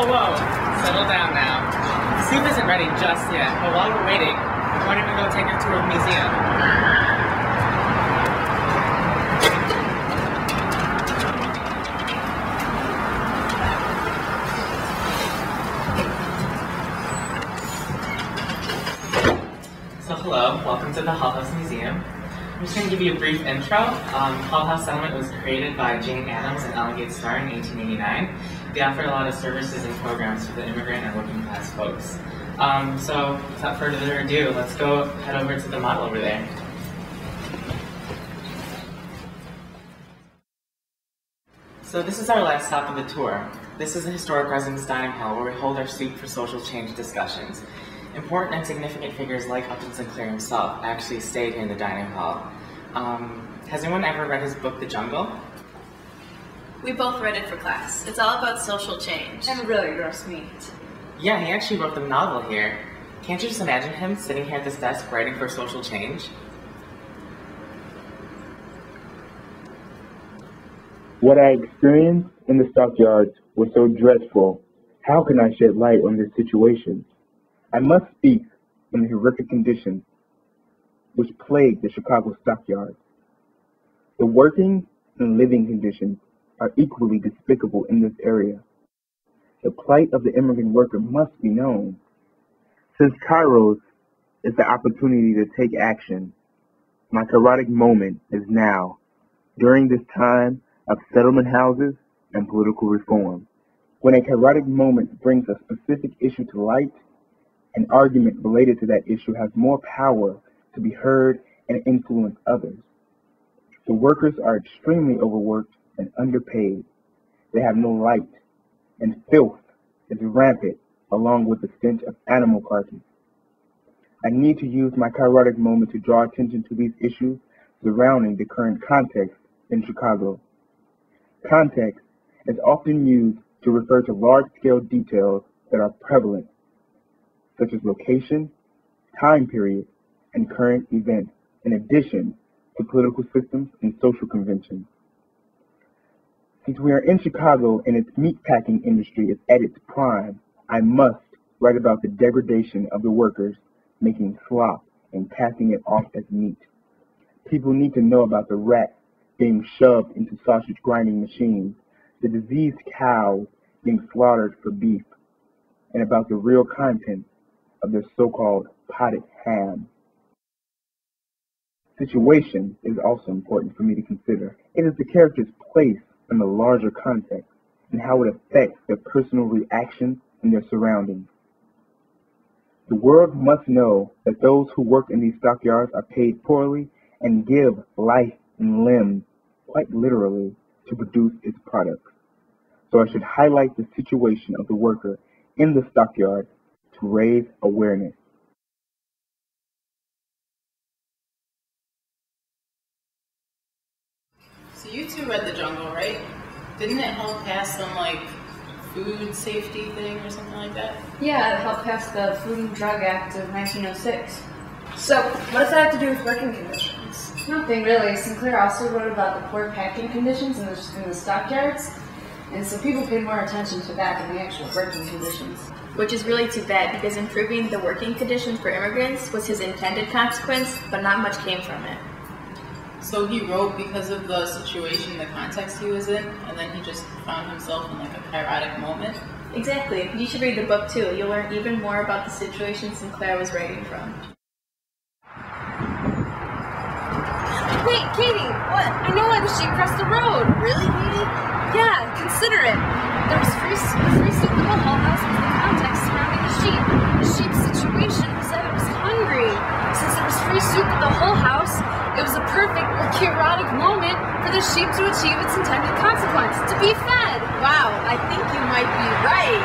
whoa. Settle down now. The soup isn't ready just yet, but while we're waiting, I want to go take a tour of the museum. So hello, welcome to the Hull House Museum. I'm just going to give you a brief intro. Hull House Settlement was created by Jane Addams and Allegate Starr in 1889. They offered a lot of services and programs for the immigrant and working class folks. So without further ado, let's go head over to the model over there. So this is our last stop of the tour. This is the historic residence dining hall where we hold our Soup for Social Change discussions. Important and significant figures like Upton Sinclair himself actually stayed here in the dining hall. Has anyone ever read his book, The Jungle? We both read it for class. It's all about social change. And really gross meat. Yeah, he actually wrote the novel here. Can't you just imagine him sitting here at this desk writing for social change? What I experienced in the stockyards was so dreadful. How can I shed light on this situation? I must speak on the horrific conditions which plague the Chicago stockyards. The working and living conditions are equally despicable in this area. The plight of the immigrant worker must be known. Since Kairos is the opportunity to take action, my kairotic moment is now, during this time of settlement houses and political reform. When a kairotic moment brings a specific issue to light, an argument related to that issue has more power to be heard and influence others. The workers are extremely overworked and underpaid. They have no light, and filth is rampant along with the stench of animal carcasses. I need to use my kairotic moment to draw attention to these issues surrounding the current context in Chicago. Context is often used to refer to large-scale details that are prevalent, such as location, time period, and current events, in addition to political systems and social conventions. Since we are in Chicago and its meatpacking industry is at its prime, I must write about the degradation of the workers making slop and passing it off as meat. People need to know about the rats being shoved into sausage grinding machines, the diseased cows being slaughtered for beef, and about the real content of their so-called potted ham. Situation is also important for me to consider. It is the character's place in the larger context and how it affects their personal reaction and their surroundings. The world must know that those who work in these stockyards are paid poorly and give life and limbs, quite literally, to produce its products. So I should highlight the situation of the worker in the stockyard to raise awareness. So you two read The Jungle, right? Didn't it help pass some, food safety thing or something like that? Yeah, it helped pass the Food and Drug Act of 1906. So, what does that have to do with working conditions? Nothing really. Sinclair also wrote about the poor packing conditions in the stockyards, and so people paid more attention to that than the actual working conditions. Which is really too bad, because improving the working conditions for immigrants was his intended consequence, but not much came from it. So he wrote because of the situation, the context he was in, and then he just found himself in a kairotic moment? Exactly. You should read the book too. You'll learn even more about the situation Sinclair was writing from. Wait, Katie! What? I know why the sheep crossed the road! Really, Katie? Yeah, consider it. There was free soup in the Hull House was the context surrounding the sheep. The sheep's situation was that it was hungry. Since there was free soup at the Hull House, it was a perfect or chaotic moment for the sheep to achieve its intended consequence, to be fed. Wow, I think you might be right.